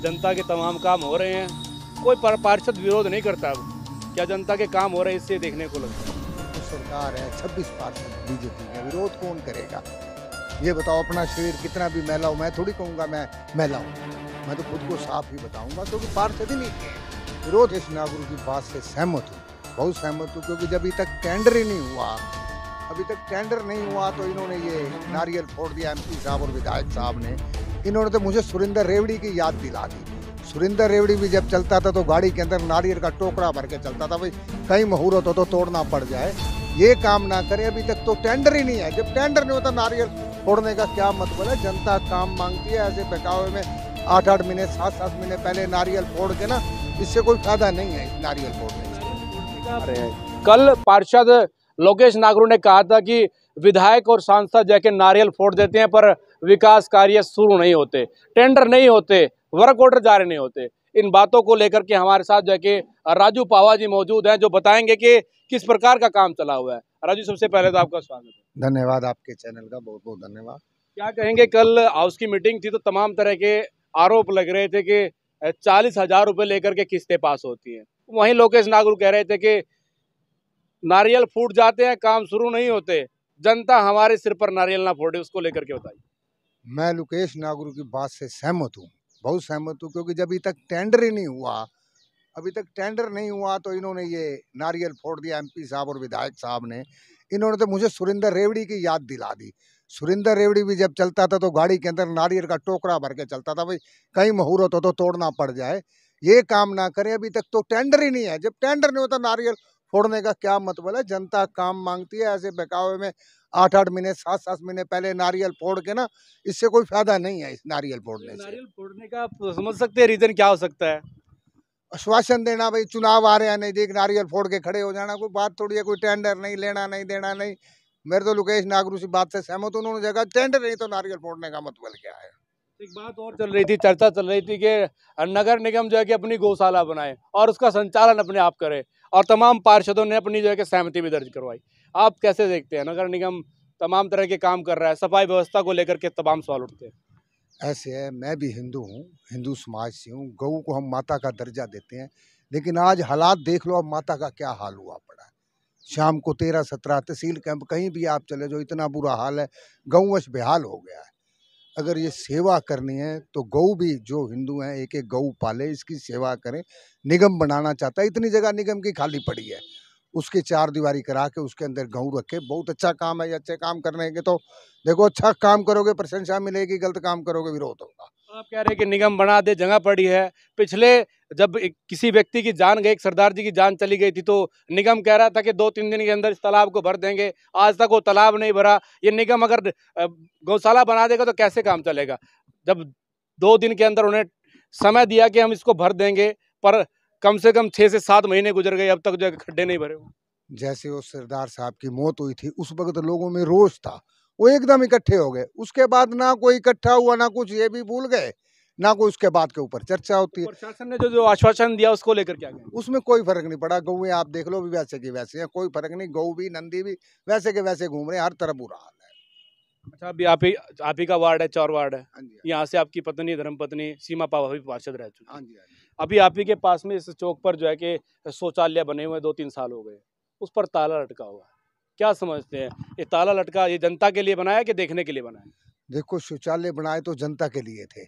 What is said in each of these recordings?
जनता के तमाम काम हो रहे हैं, कोई पार्षद विरोध नहीं करता। अब क्या जनता के काम हो रहे हैं, इससे देखने को लगता है। तो सरकार है, 26 पार्षद बीजेपी का, विरोध कौन करेगा? ये बताओ, अपना शरीर कितना भी मैला हो, मैं थोड़ी कहूँगा मैं मैला हूँ, मैं तो खुद को साफ ही बताऊंगा, क्योंकि पार्षद ही नहीं है। विरोध इस नागरिक की बात से सहमत हूँ, बहुत सहमत हूँ, क्योंकि जब अभी तक टेंडर ही नहीं हुआ, अभी तक टेंडर नहीं हुआ तो इन्होंने ये नारियल फोड़ दिया। एमपी साहब और विधायक साहब ने, इन्होंने तो मुझे सुरिंदर रेवड़ी की याद दिला दी। सुरिंदर रेवड़ी भी जब चलता था तो गाड़ी के अंदर नारियल का टोकरा भर के चलता था, भाई कहीं मुहूर्त हो तो तोड़ना पड़ जाए। ये काम ना करे, अभी तक तो टेंडर ही नहीं है। जब टेंडर नहीं होता नारियल फोड़ने का क्या मतलब है? जनता काम मांगती है, ऐसे बहकावे में 8-8 महीने 7-7 महीने पहले नारियल फोड़ के ना, इससे कोई फायदा नहीं है नारियल फोड़ने से। कल पार्षद लोकेश नागरू ने कहा था कि विधायक और सांसद जाके नारियल फोड़ देते हैं पर विकास कार्य शुरू नहीं होते, टेंडर नहीं होते, वर्क ऑर्डर जारी नहीं होते। इन बातों को लेकर के हमारे साथ जाके राजू पावा जी मौजूद हैं, जो बताएंगे कि किस प्रकार का काम चला हुआ है। राजू, सबसे पहले तो आपका स्वागत है। धन्यवाद, आपके चैनल का बहुत बहुत धन्यवाद। क्या कहेंगे, कल हाउस की मीटिंग थी तो तमाम तरह के आरोप लग रहे थे कि 40,000 रुपए लेकर के किस्तें पास होती हैं। वहीं लोकेश नागरू कह रहे थे कि नारियल फूट जाते हैं, काम शुरू नहीं होते, जनता हमारे सिर पर नारियल ना फोड़े। उसको लेकर के बताइए। मैं लोकेश नागरू की बात से सहमत हूँ, बहुत सहमत हूँ, क्योंकि जब अभी तक टेंडर ही नहीं हुआ, अभी तक टेंडर नहीं हुआ तो इन्होंने ये नारियल फोड़ दिया। एमपी साहब और विधायक साहब ने, इन्होंने तो मुझे सुरिंदर रेवड़ी की याद दिला दी। सुरिंदर रेवड़ी भी जब चलता था तो गाड़ी के अंदर नारियल का टोकरा भर के चलता था, भाई कहीं मुहूर्त हो तो तोड़ना पड़ जाए। ये काम ना करे, अभी तक तो टेंडर ही नहीं है। जब टेंडर नहीं होता नारियल फोड़ने का क्या मतलब है? जनता काम मांगती है, ऐसे बहकावे में 8-8 महीने 7-7 महीने पहले नारियल फोड़ के ना, इससे कोई फायदा नहीं है। इस नारियल फोड़ने से नारियल फोड़ने का आप समझ सकते हैं रीजन क्या हो सकता है? आश्वासन देना, भाई चुनाव आ रहे हैं, नहीं देख नारियल फोड़ के खड़े हो जाना, कोई बात थोड़ी है। कोई टेंडर नहीं लेना, नहीं देना नहीं। मेरे तो लोकेश नागरू से बात से सहमत, उन्होंने जगह टेंडर नहीं तो नारियल फोड़ने का मतलब क्या है? एक बात और चल रही थी, चर्चा चल रही थी कि नगर निगम जो है कि अपनी गौशाला बनाए और उसका संचालन अपने आप करे, और तमाम पार्षदों ने अपनी जो है कि सहमति भी दर्ज करवाई। आप कैसे देखते हैं? नगर निगम तमाम तरह के काम कर रहा है, सफाई व्यवस्था को लेकर के तमाम सवाल उठते हैं। ऐसे है, मैं भी हिंदू हूँ, हिंदू समाज से हूँ। गऊ को हम माता का दर्जा देते हैं, लेकिन आज हालात देख लो, अब माता का क्या हाल हुआ पड़ा है। शाम को 13-17 तहसील कैंप कहीं भी आप चले जाओ, इतना बुरा हाल है, गौवंश बेहाल हो गया है। अगर ये सेवा करनी है तो गऊ भी, जो हिंदू हैं, एक एक गऊ पाले, इसकी सेवा करें। निगम बनाना चाहता है, इतनी जगह निगम की खाली पड़ी है, उसके 4 दीवारी करा के उसके अंदर गऊ रखे। बहुत अच्छा काम है ये। अच्छे काम करने के तो देखो, अच्छा काम करोगे प्रशंसा मिलेगी, गलत काम करोगे विरोध होगा। आप कह रहे हैं कि निगम बना दे, जगह पड़ी है। पिछले जब किसी व्यक्ति की जान गई, एक सरदार जी की जान चली गई थी, तो निगम कह रहा था कि 2-3 दिन के अंदर इस तालाब को भर देंगे। आज तक वो तालाब नहीं भरा। ये निगम अगर गौशाला बना देगा तो कैसे काम चलेगा? जब 2 दिन के अंदर उन्हें समय दिया कि हम इसको भर देंगे, पर कम से कम 6 से 7 महीने गुजर गए, अब तक जो है खड्डे नहीं भरे। जैसे वो सरदार साहब की मौत हुई थी, उस वक्त लोगों में रोष था, वो एकदम इकट्ठे हो गए। उसके बाद ना कोई इकट्ठा हुआ, ना कुछ, ये भी भूल गए, ना कोई उसके बाद के ऊपर चर्चा होती है। प्रशासन ने जो जो आश्वासन दिया उसको लेकर क्या कहें? उसमें कोई फर्क नहीं पड़ा। गऊ आप देख लो भी वैसे के वैसे हैं, कोई फर्क नहीं। गऊ भी, नंदी भी वैसे के वैसे घूम रहे हैं, हर तरफ बुरा हाल है। अच्छा, अभी आप ही का वार्ड है, चौर वार्ड है। हाँ जी, यहाँ से आपकी पत्नी, धर्मपत्नी सीमा पावा भी पार्षद रह चुकी हाँ है। जी, हाँ जी। अभी आप ही के पास में इस चौक पर जो है कि शौचालय बने हुए 2-3 साल हो गए, उस पर ताला लटका हुआ है। क्या समझते हैं, ये ताला लटका ये जनता के लिए बनाया कि देखने के लिए बनाया? देखो, शौचालय बनाए तो जनता के लिए थे।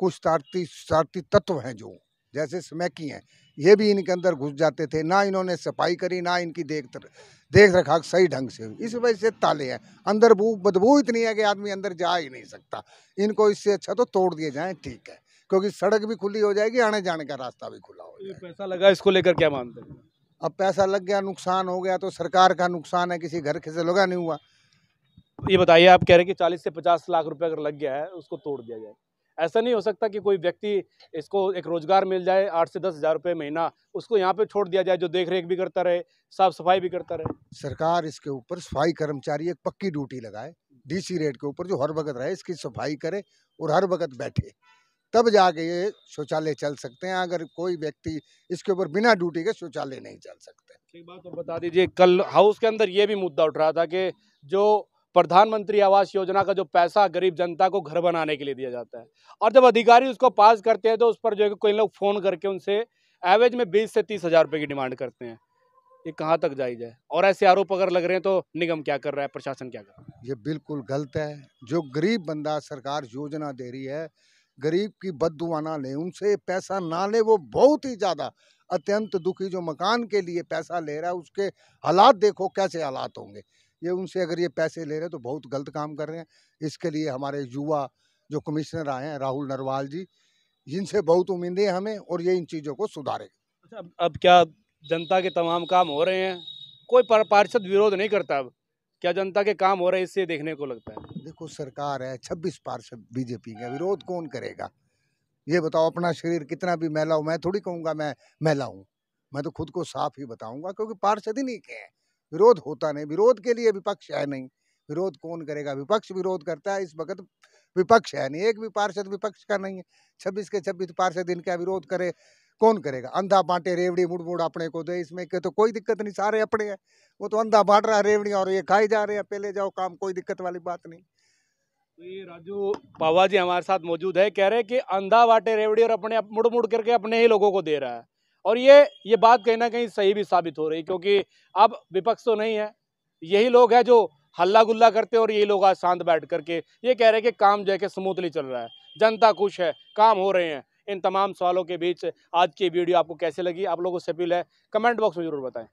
कुछ स्वार्थी तत्व हैं जो, जैसे स्मैकी हैं, ये भी इनके अंदर घुस जाते थे। ना इन्होंने सफाई करी, ना इनकी देख रखा सही ढंग से। इस वजह से ताले हैं। अंदर बदबू इतनी है कि आदमी अंदर जा ही नहीं सकता। इनको इससे अच्छा तो तोड़ दिए जाएं, ठीक है, क्योंकि सड़क भी खुली हो जाएगी, आने जाने का रास्ता भी खुला हो जाएगा। पैसा लगा, इसको लेकर क्या मानते हैं? अब पैसा लग गया, नुकसान हो गया, तो सरकार का नुकसान है, किसी घर से लगा नहीं हुआ। ये बताइए, आप कह रहे हैं कि 40 से 50 लाख रुपए अगर लग गया है, उसको तोड़ दिया जाए। ऐसा नहीं हो सकता कि कोई व्यक्ति, इसको एक रोजगार मिल जाए, 8 से 10 हज़ार रुपये महीना, उसको यहाँ पे छोड़ दिया जाए, जो देख रेख भी करता रहे, साफ सफाई भी करता रहे। सरकार इसके ऊपर सफाई कर्मचारी एक पक्की ड्यूटी लगाए, डीसी रेट के ऊपर, जो हर वक्त रहे, इसकी सफाई करे और हर वक्त बैठे, तब जाके ये शौचालय चल सकते हैं। अगर कोई व्यक्ति इसके ऊपर बिना ड्यूटी के शौचालय नहीं चल सकते। एक बात और बता दीजिए, कल हाउस के अंदर ये भी मुद्दा उठ रहा था कि जो प्रधानमंत्री आवास योजना का जो पैसा गरीब जनता को घर बनाने के लिए दिया जाता है, और जब अधिकारी उसको पास करते हैं तो उस पर जो है कोई लोग फ़ोन करके उनसे एवरेज में 20 से 30 हज़ार रुपये की डिमांड करते हैं। ये कहाँ तक जायज़ है? और ऐसे आरोप अगर लग रहे हैं तो निगम क्या कर रहा है, प्रशासन क्या कर रहा है? ये बिल्कुल गलत है। जो गरीब बंदा सरकार योजना दे रही है, गरीब की बददुआ ना ले, उनसे पैसा ना ले, वो बहुत ही ज़्यादा अत्यंत दुखी जो मकान के लिए पैसा ले रहा है, उसके हालात देखो कैसे हालात होंगे। ये उनसे अगर ये पैसे ले रहे हैं तो बहुत गलत काम कर रहे हैं। इसके लिए हमारे युवा जो कमिश्नर आए हैं राहुल नरवाल जी, इनसे बहुत उम्मीदें हैं हमें, और ये इन चीज़ों को सुधारेंगे। अच्छा, अब क्या जनता के तमाम काम हो रहे हैं? कोई पार्षद विरोध नहीं करता अब? क्या जनता के काम हो रहे हैं इससे देखने को लगता है? देखो सरकार है, 26 पार्षद बीजेपी का, विरोध कौन करेगा? ये बताओ, अपना शरीर कितना भी मैला हो, मैं थोड़ी कहूँगा मैं मैला हूँ। मैं तो खुद को साफ ही बताऊँगा, क्योंकि पार्षद ही नहीं के हैं। विरोध होता नहीं, विरोध के लिए विपक्ष है नहीं। विरोध कौन करेगा? विपक्ष विरोध करता है, इस वक़्त विपक्ष है नहीं, एक भी पार्षद विपक्ष का नहीं है। 26 के 26 पार्षद इनका विरोध करे, कौन करेगा? अंधा बाँटे रेवड़ी मुड़-मुड़ अपने को दे, इसमें के तो कोई दिक्कत नहीं, सारे अपने हैं। वो तो अंधा बाँट रहा है रेवड़ियाँ और ये खाए जा रहे हैं, पहले जाओ काम, कोई दिक्कत वाली बात नहीं। तो ये राजू पावा जी हमारे साथ मौजूद है, कह रहे हैं कि अंधा बाटे रेवड़ी और अपने मुड़ मुड़ करके अपने ही लोगों को दे रहा है। और ये बात कहीं ना कहीं सही भी साबित हो रही, क्योंकि अब विपक्ष तो नहीं है, यही लोग हैं जो हल्ला गुल्ला करते हैं, और यही लोग आज शांत बैठ करके ये कह रहे हैं कि काम जो है कि स्मूथली चल रहा है, जनता खुश है, काम हो रहे हैं। इन तमाम सवालों के बीच आज की वीडियो आपको कैसे लगी, आप लोगों से अपील है कमेंट बॉक्स में जरूर बताएं।